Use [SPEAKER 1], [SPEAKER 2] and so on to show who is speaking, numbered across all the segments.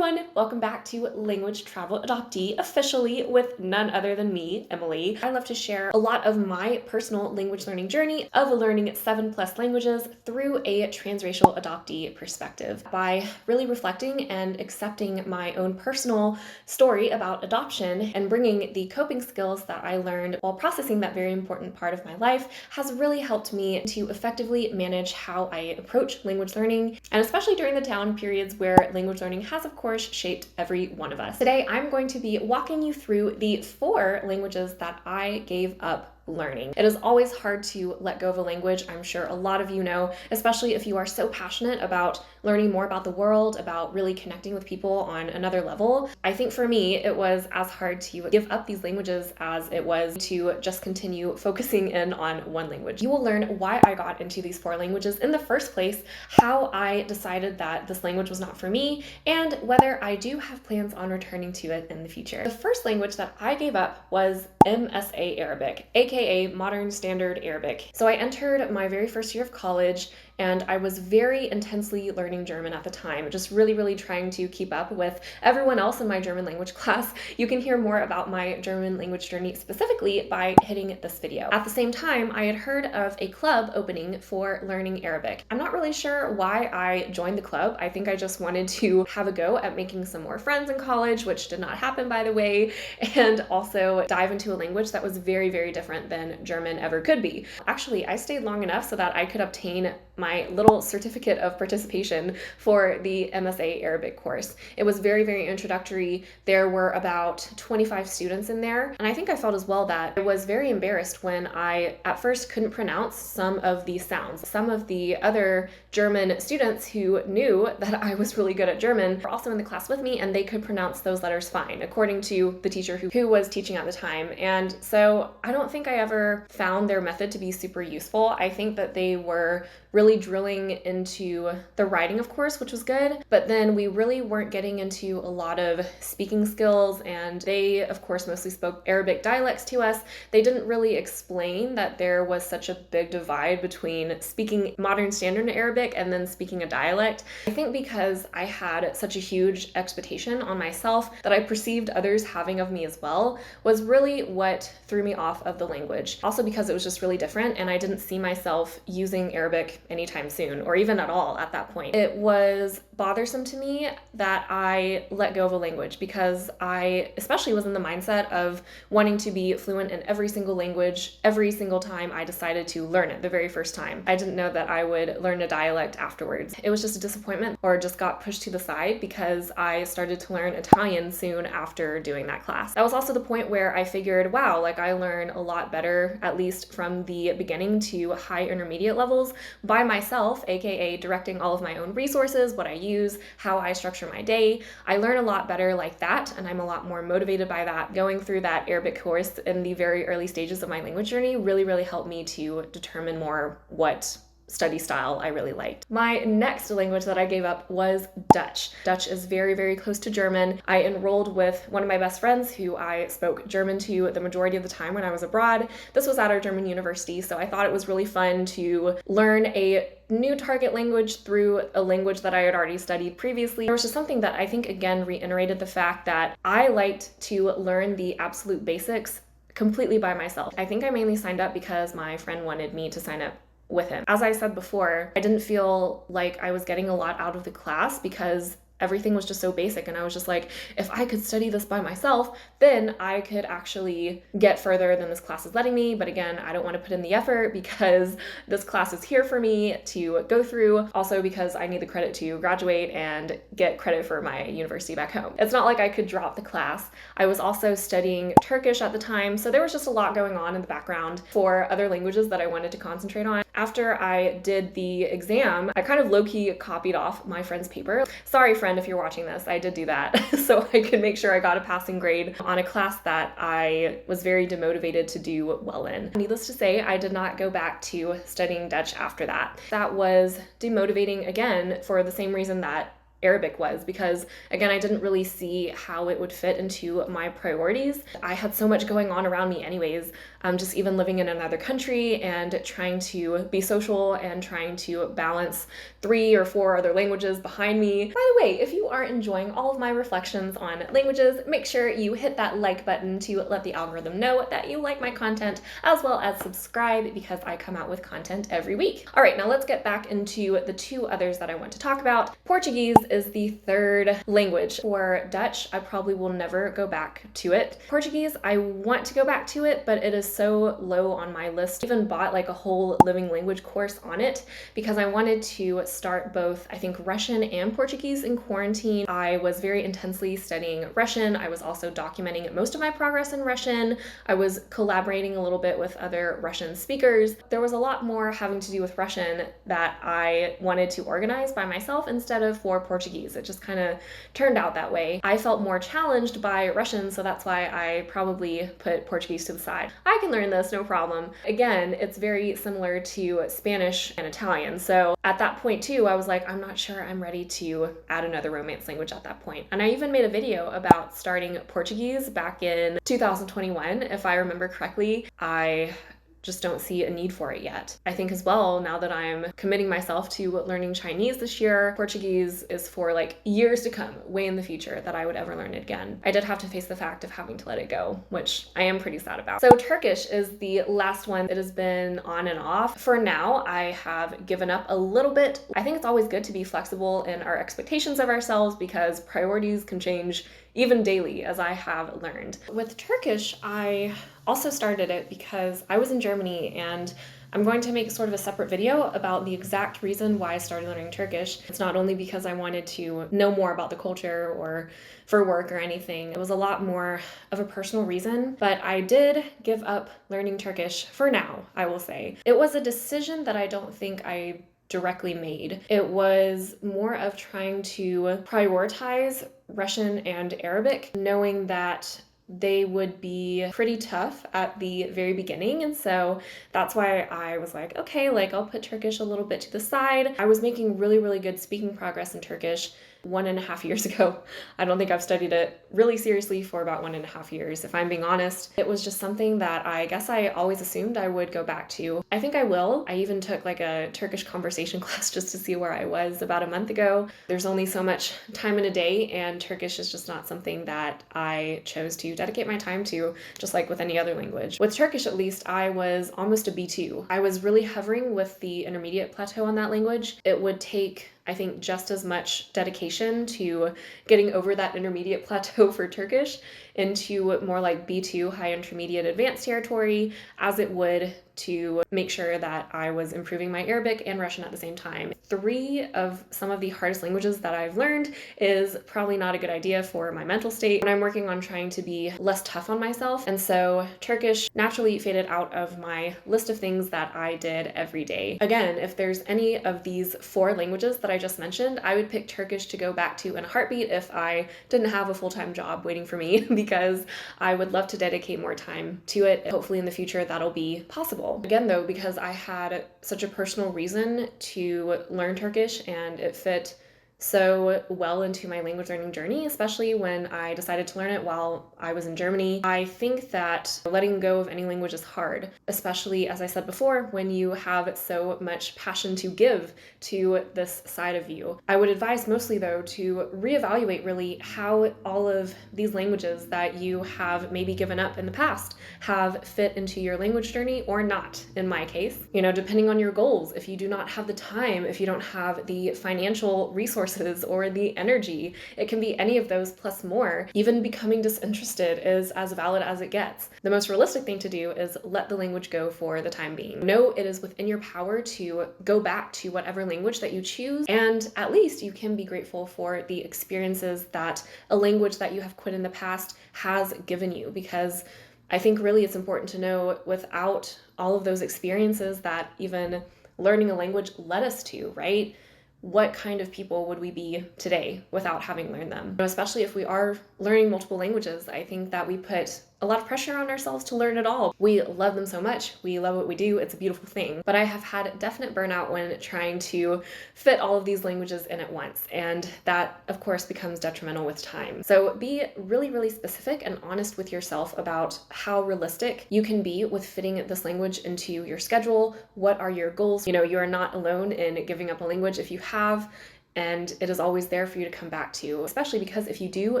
[SPEAKER 1] everyone, welcome back to Language Travel Adoptee, officially with none other than me, Emily. I love to share a lot of my personal language learning journey of learning 7+ languages through a transracial adoptee perspective by really reflecting and accepting my own personal story about adoption and bringing the coping skills that I learned while processing that very important part of my life has really helped me to effectively manage how I approach language learning, and especially during the down periods where language learning has of course shaped every one of us. Today I'm going to be walking you through the 4 languages that I gave up learning. It is always hard to let go of a language. I'm sure a lot of you know, especially if you are so passionate about learning more about the world, about really connecting with people on another level. I think for me, it was as hard to give up these languages as it was to just continue focusing in on one language. You will learn why I got into these 4 languages in the first place, how I decided that this language was not for me, and whether I do have plans on returning to it in the future. The first language that I gave up was MSA Arabic, aka Modern Standard Arabic. So I entered my very first year of college and I was very intensely learning German at the time, just really trying to keep up with everyone else in my German language class. You can hear more about my German language journey specifically by hitting this video. At the same time, I had heard of a club opening for learning Arabic. I'm not really sure why I joined the club. I think I just wanted to have a go at making some more friends in college, which did not happen by the way, and also dive into a language that was very different than German ever could be. Actually, I stayed long enough so that I could obtain my little certificate of participation for the MSA Arabic course. It was very introductory. There were about 25 students in there, and I think I felt as well that I was very embarrassed when I at first couldn't pronounce some of these sounds. Some of the other German students who knew that I was really good at German were also in the class with me, and they could pronounce those letters fine, according to the teacher who was teaching at the time. And so I don't think I ever found their method to be super useful. I think that they were really drilling into the writing, of course, which was good, but then we really weren't getting into a lot of speaking skills, and they, of course, mostly spoke Arabic dialects to us. They didn't really explain that there was such a big divide between speaking Modern Standard Arabic and then speaking a dialect. I think because I had such a huge expectation on myself that I perceived others having of me as well was really what threw me off of the language. Also because it was just really different, and I didn't see myself using Arabic anytime soon, or even at all at that point. It was bothersome to me that I let go of a language because I especially was in the mindset of wanting to be fluent in every single language every single time I decided to learn it the very first time. I didn't know that I would learn a dialect afterwards. It was just a disappointment, or just got pushed to the side because I started to learn Italian soon after doing that class. That was also the point where I figured, wow, like I learn a lot better, at least from the beginning to high intermediate levels, by myself, aka directing all of my own resources, what I use, how I structure my day. I learn a lot better like that, and I'm a lot more motivated by that. Going through that Arabic course in the very early stages of my language journey really helped me to determine more what study style I really liked. My next language that I gave up was Dutch. Dutch is very close to German. I enrolled with one of my best friends who I spoke German to the majority of the time when I was abroad. This was at our German university, so I thought it was really fun to learn a new target language through a language that I had already studied previously. There was just something that I think again reiterated the fact that I liked to learn the absolute basics completely by myself. I think I mainly signed up because my friend wanted me to sign up with him. As I said before, I didn't feel like I was getting a lot out of the class because everything was just so basic, and I was just like, if I could study this by myself, then I could actually get further than this class is letting me. But again, I don't want to put in the effort because this class is here for me to go through. Also because I need the credit to graduate and get credit for my university back home. It's not like I could drop the class. I was also studying Turkish at the time, so there was just a lot going on in the background for other languages that I wanted to concentrate on. After I did the exam, I kind of low-key copied off my friend's paper. Sorry, friend, if you're watching this, I did do that so I could make sure I got a passing grade on a class that I was very demotivated to do well in. Needless to say, I did not go back to studying Dutch after that. That was demotivating again for the same reason that Arabic was, because again, I didn't really see how it would fit into my priorities. I had so much going on around me anyways, just even living in another country and trying to be social and trying to balance 3 or 4 other languages behind me. By the way, if you are enjoying all of my reflections on languages, make sure you hit that like button to let the algorithm know that you like my content, as well as subscribe, because I come out with content every week. All right, now let's get back into the 2 others that I want to talk about. Portuguese is the 3rd language. For Dutch, I probably will never go back to it. Portuguese, I want to go back to it, but it is so low on my list. I even bought like a whole living language course on it because I wanted to start both, I think, Russian and Portuguese in quarantine. I was very intensely studying Russian. I was also documenting most of my progress in Russian. I was collaborating a little bit with other Russian speakers. There was a lot more having to do with Russian that I wanted to organize by myself instead of for Portuguese. It just kind of turned out that way. I felt more challenged by Russian, so that's why I probably put Portuguese to the side. I can learn this, no problem. Again, it's very similar to Spanish and Italian. So at that point too, I was like, I'm not sure I'm ready to add another Romance language at that point. And I even made a video about starting Portuguese back in 2021, if I remember correctly. I just don't see a need for it yet. I think as well, now that I'm committing myself to learning Chinese this year, Portuguese is for like years to come, way in the future, that I would ever learn it again. I did have to face the fact of having to let it go, which I am pretty sad about. So Turkish is the last one. It has been on and off. For now, I have given up a little bit. I think it's always good to be flexible in our expectations of ourselves, because priorities can change even daily, as I have learned. With Turkish, I also started it because I was in Germany, and I'm going to make sort of a separate video about the exact reason why I started learning Turkish. It's not only because I wanted to know more about the culture or for work or anything. It was a lot more of a personal reason, but I did give up learning Turkish for now, I will say. It was a decision that I don't think I directly made. It was more of trying to prioritize Russian and Arabic, knowing that they would be pretty tough at the very beginning. And so that's why I was like, okay, like I'll put Turkish a little bit to the side. I was making really, really good speaking progress in Turkish 1.5 years ago. I don't think I've studied it really seriously for about 1.5 years, if I'm being honest. It was just something that I guess I always assumed I would go back to. I think I will. I even took like a Turkish conversation class just to see where I was about a month ago. There's only so much time in a day, and Turkish is just not something that I chose to dedicate my time to, just like with any other language. With Turkish, at least, I was almost a B2. I was really hovering with the intermediate plateau on that language. It would take, I think, just as much dedication to getting over that intermediate plateau for Turkish into more like B2, high intermediate advanced territory, as it would to make sure that I was improving my Arabic and Russian at the same time. 3 of some of the hardest languages that I've learned is probably not a good idea for my mental state when I'm working on trying to be less tough on myself. And so Turkish naturally faded out of my list of things that I did every day. Again, if there's any of these 4 languages that I just mentioned, I would pick Turkish to go back to in a heartbeat if I didn't have a full-time job waiting for me, because I would love to dedicate more time to it. Hopefully in the future that'll be possible. Again though, because I had such a personal reason to learn Turkish and it fit so well into my language learning journey, especially when I decided to learn it while I was in Germany. I think that letting go of any language is hard, especially, as I said before, when you have so much passion to give to this side of you. I would advise mostly though to reevaluate really how all of these languages that you have maybe given up in the past have fit into your language journey or not, in my case. You know, depending on your goals, if you do not have the time, if you don't have the financial resources or the energy, it can be any of those plus more. Even becoming disinterested is as valid as it gets. The most realistic thing to do is let the language go for the time being. Know it is within your power to go back to whatever language that you choose, and at least you can be grateful for the experiences that a language that you have quit in the past has given you, because I think really it's important to know without all of those experiences that even learning a language led us to, right? What kind of people would we be today without having learned them? Especially if we are learning multiple languages, I think that we put a lot of pressure on ourselves to learn it all. We love them so much. We love what we do. It's a beautiful thing. But I have had definite burnout when trying to fit all of these languages in at once. And that, of course, becomes detrimental with time. So be really, really specific and honest with yourself about how realistic you can be with fitting this language into your schedule. What are your goals? You are not alone in giving up a language if you have, and it is always there for you to come back to, especially because if you do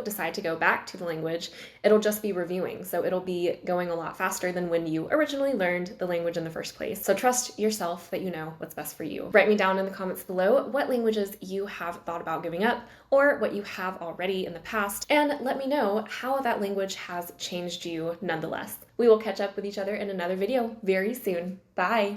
[SPEAKER 1] decide to go back to the language, it'll just be reviewing. So it'll be going a lot faster than when you originally learned the language in the first place. So trust yourself that you know what's best for you. Write me down in the comments below what languages you have thought about giving up or what you have already in the past, and let me know how that language has changed you nonetheless. We will catch up with each other in another video very soon. Bye!